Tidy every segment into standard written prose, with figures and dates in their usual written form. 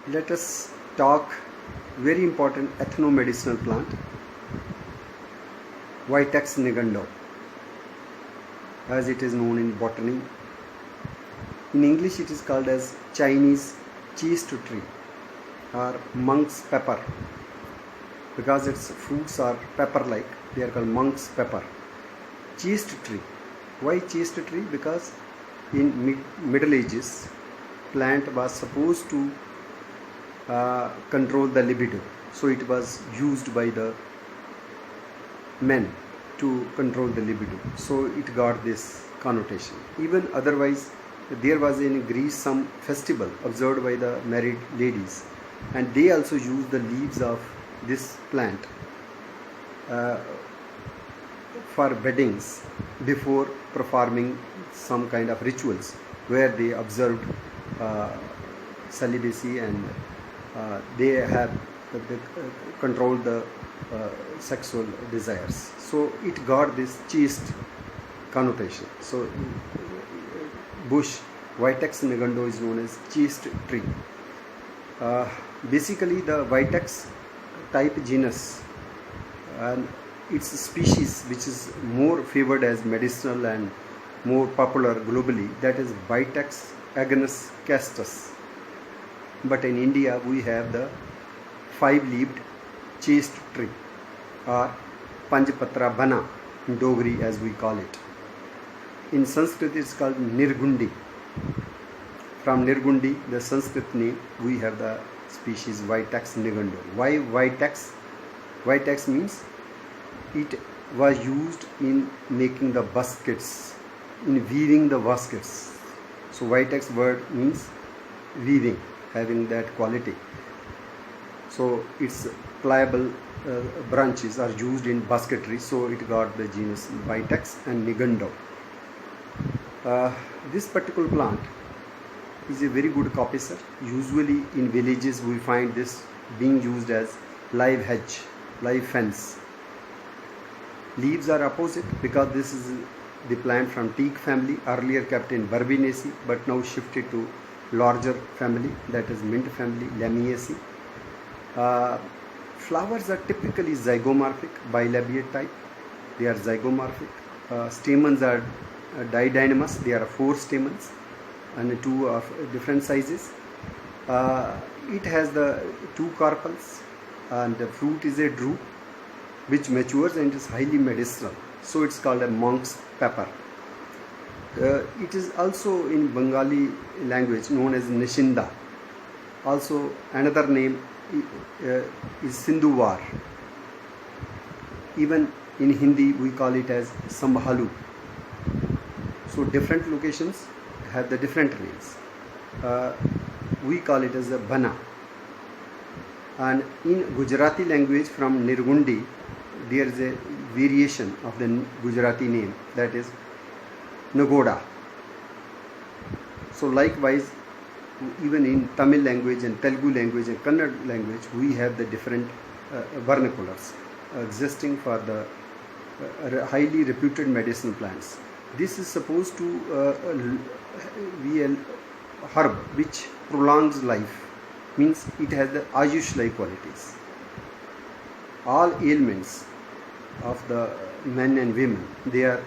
Let us talk very important ethno-medicinal plant, Vitex nigando, as it is known in botany. In English it is called as Chinese chaste tree or monk's pepper, because its fruits are pepper-like. They are called monk's pepper. Chaste tree. Why chaste tree? Because in Middle Ages, plant was supposed to control the libido, so it was used by the men to control the libido, so it got this connotation. Even otherwise, there was in Greece some festival observed by the married ladies, and they also used the leaves of this plant for weddings before performing some kind of rituals where they observed celibacy, and they have controlled the sexual desires. So it got this chaste connotation. So bush Vitex nigando is known as chaste tree. Basically the Vitex type genus and its species which is more favored as medicinal and more popular globally, that is Vitex agnus castus. But in India we have the five-leaved chaste tree or Panjpatra Bana in Dogri as we call it. In Sanskrit it's called Nirgundi. From Nirgundi, the Sanskrit name, we have the species Vitex nigando. Why Vitex? Vitex means it was used in making the baskets, in weaving the baskets. So Vitex word means weaving, having that quality. So its pliable branches are used in basketry, so it got the genus Vitex and nigando. This particular plant is a very good coppicer. Usually in villages we find this being used as live hedge, live fence. Leaves are opposite because this is the plant from teak family, earlier kept in Verbenaceae but now shifted to larger family, that is mint family, Lamiaceae. Flowers are typically zygomorphic, bilabiate type. They are zygomorphic. Stamens are didynamous. There are 4 stamens and 2 of different sizes. It has the 2 carpels, and the fruit is a drupe which matures and is highly medicinal. So it's called a monk's pepper. It is also in Bengali language known as Nishinda. Also another name is Sindhuvar. Even in Hindi we call it as Sambhalu. So different locations have the different names. We call it as a Bana. And in Gujarati language from Nirgundi, there is a variation of the Gujarati name, that is Nagoda. So likewise, even in Tamil language and Telugu language and Kannada language, we have the different vernaculars existing for the highly reputed medicinal plants. This is supposed to be a herb which prolongs life, means it has the Ayush-like qualities. All ailments of the men and women, they are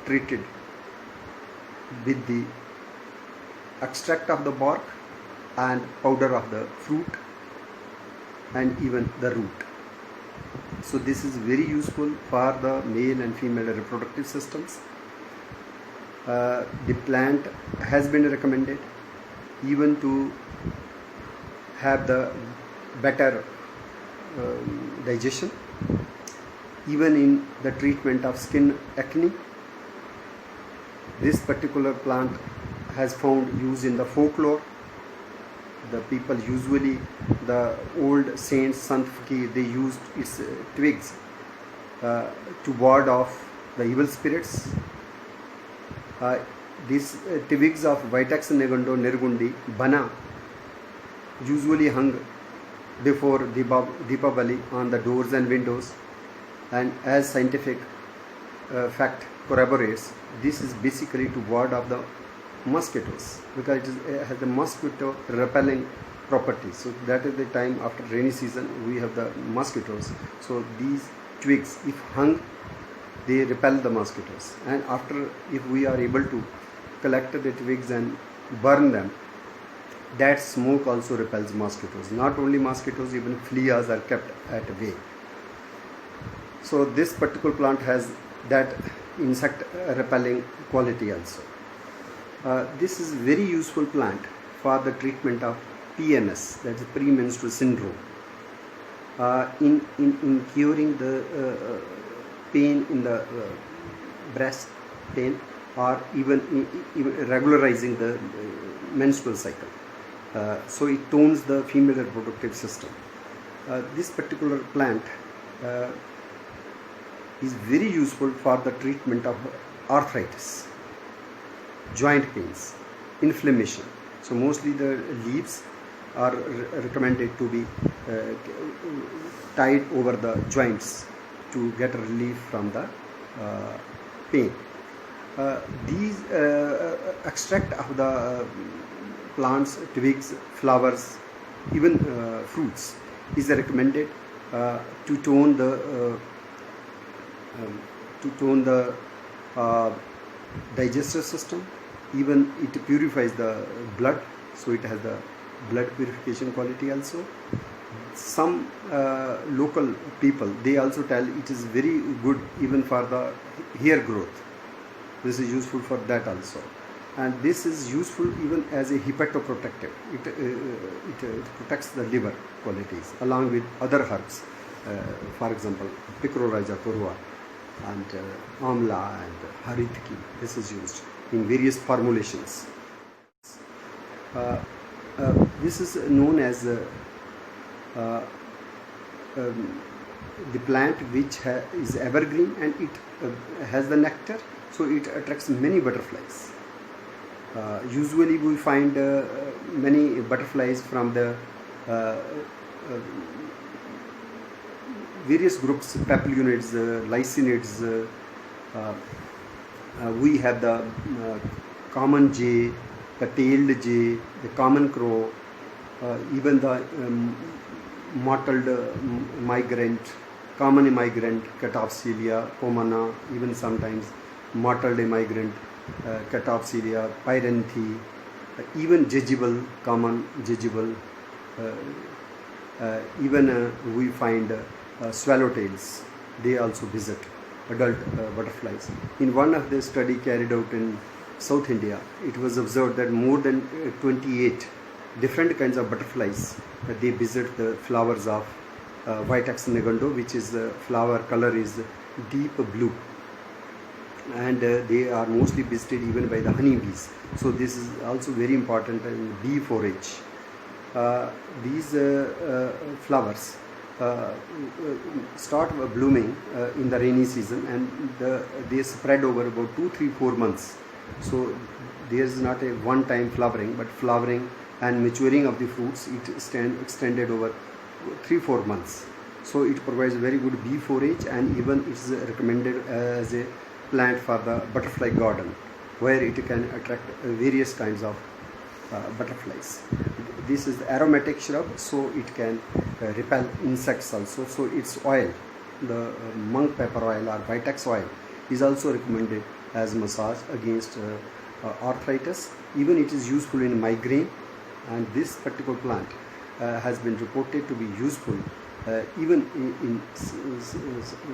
treated with the extract of the bark and powder of the fruit and even the root. So this is very useful for the male and female reproductive systems. The plant has been recommended even to have the better digestion, even in the treatment of skin acne. This particular plant has found use in the folklore. The people usually, the old saints, Sant Fakir, they used its twigs to ward off the evil spirits. These twigs of Vitex nigando, Nirgundi, Bana, usually hung before Deepavali on the doors and windows, and as scientific fact corroborates, this is basically to ward off the mosquitoes, because it has the mosquito repelling property. So that is the time after rainy season we have the mosquitoes. So these twigs, if hung, they repel the mosquitoes, and after, if we are able to collect the twigs and burn them, that smoke also repels mosquitoes. Not only mosquitoes, even fleas are kept at bay. So this particular plant has that insect repelling quality also. This is very useful plant for the treatment of PMS, that is premenstrual syndrome, in curing the pain in the breast pain, or even regularizing the menstrual cycle. So it tones the female reproductive system. This particular plant is very useful for the treatment of arthritis, joint pains, inflammation. So mostly the leaves are recommended to be tied over the joints to get relief from the pain. These extract of the plants, twigs, flowers, even fruits is recommended to tone the digestive system. Even it purifies the blood, so it has the blood purification quality also. Some local people, they also tell it is very good even for the hair growth. This is useful for that also, and this is useful even as a hepatoprotective. It protects the liver qualities along with other herbs, for example Picroraja purva and amla and haritki. This is used in various formulations. This is known as the plant which is evergreen, and it has the nectar, so it attracts many butterflies. Usually we find many butterflies from the various groups, papilionids, lycinids. We have the common jay, the tailed jay, the common crow, even the mottled migrant, common migrant, Catopsilia pomana, even sometimes mottled migrant, Catopsilia pyranthi, even jejibal, common jejibal, even we find swallowtails. They also visit adult butterflies. In one of the study carried out in South India, it was observed that more than 28 different kinds of butterflies they visit the flowers of Vitex negundo, which is the flower color is deep blue, and they are mostly visited even by the honeybees. So this is also very important in bee forage. These flowers start blooming in the rainy season, and they spread over about 2, 3, 4 months. So there is not a one-time flowering, but flowering and maturing of the fruits, it extended over 3-4 months. So it provides very good bee forage, and even it is recommended as a plant for the butterfly garden, where it can attract various kinds of butterflies. This is the aromatic shrub, so it can repel insects also. So its oil, the monk pepper oil or Vitex oil, is also recommended as massage against arthritis. Even it is useful in migraine, and this particular plant has been reported to be useful even in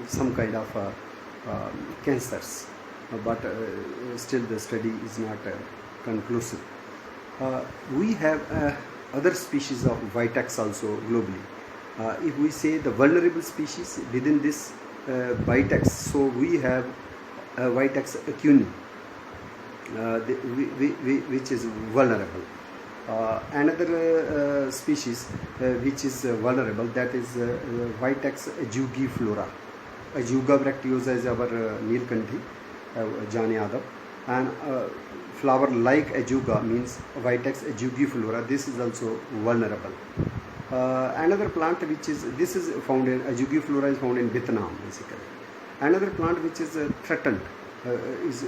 some kind of cancers, but still the study is not conclusive. We have other species of Vitex also globally. If we say the vulnerable species within this Vitex, so we have Vitex acuni, which is vulnerable. Another species which is vulnerable, that is Vitex ajugiflora. Ajuga bracteosa is our Neelkandhi, Jan Yadav, and flower like ajuga means Vitex ajugiflora. This is also vulnerable. Another plant which is, this is found in, ajugiflora is found in Vietnam basically. Another plant which is threatened is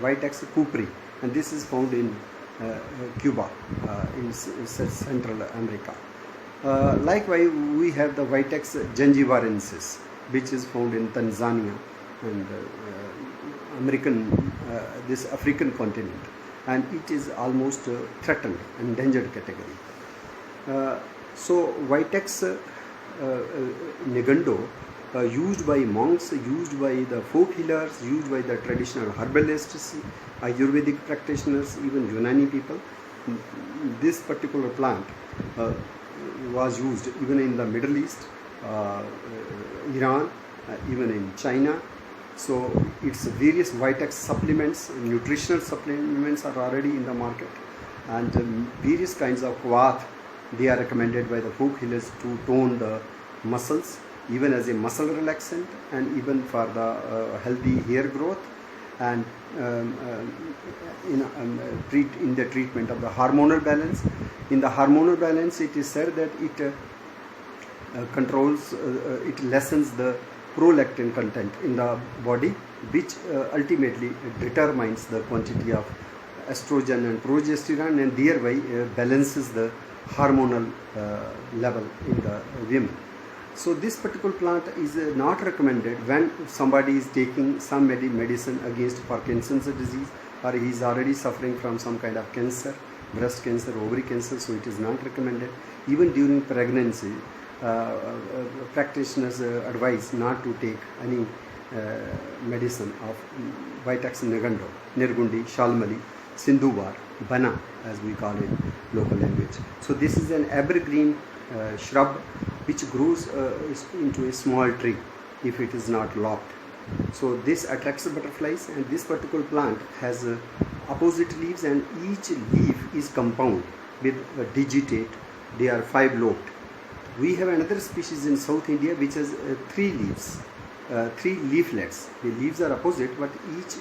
Vitex cooperi. and this is found in Cuba, in Central America. Likewise, we have the Vitex gingivarensis, which is found in Tanzania and this African continent, and it is almost threatened, endangered category. So Vitex negundo, used by monks, used by the folk healers, used by the traditional herbalists, Ayurvedic practitioners, even Unani people. This particular plant was used even in the Middle East, Iran, even in China. So its various Vitex supplements, nutritional supplements are already in the market, and various kinds of kvath, they are recommended by the folk healers to tone the muscles, even as a muscle relaxant, and even for the healthy hair growth, and in the treatment of the hormonal balance. In the hormonal balance, it is said that it controls, it lessens the prolactin content in the body, which ultimately determines the quantity of estrogen and progesterone, and thereby balances the hormonal level in the women. So this particular plant is not recommended when somebody is taking some medicine against Parkinson's disease, or he is already suffering from some kind of cancer, breast cancer, ovary cancer. So it is not recommended. Even during pregnancy, practitioners advise not to take any medicine of Vitex negundo, Nirgundi, Shalmali, Sindhuvar, Bana, as we call it local language. So this is an evergreen shrub which grows into a small tree if it is not lopped. So this attracts the butterflies, and this particular plant has opposite leaves, and each leaf is compound with a digitate. They are 5-lobed. We have another species in South India which has 3 leaves, 3 leaflets. The leaves are opposite, but each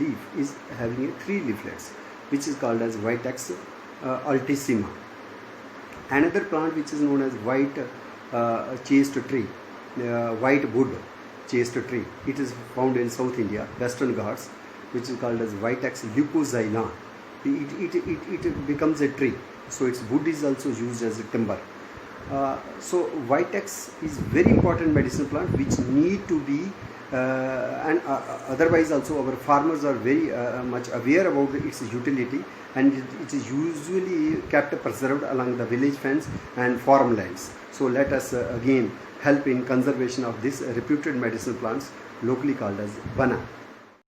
leaf is having 3 leaflets, which is called as Vitex altissima. Another plant which is known as white chaste tree, white wood chaste tree. It is found in South India, Western Ghats, which is called as Vitex leucoxylan. It becomes a tree, so its wood is also used as a timber. So Vitex is very important medicinal plant which need to be and otherwise also our farmers are very much aware about its utility, and it is usually kept preserved along the village fence and farmlands. So let us again help in conservation of this reputed medicinal plants locally called as Bana.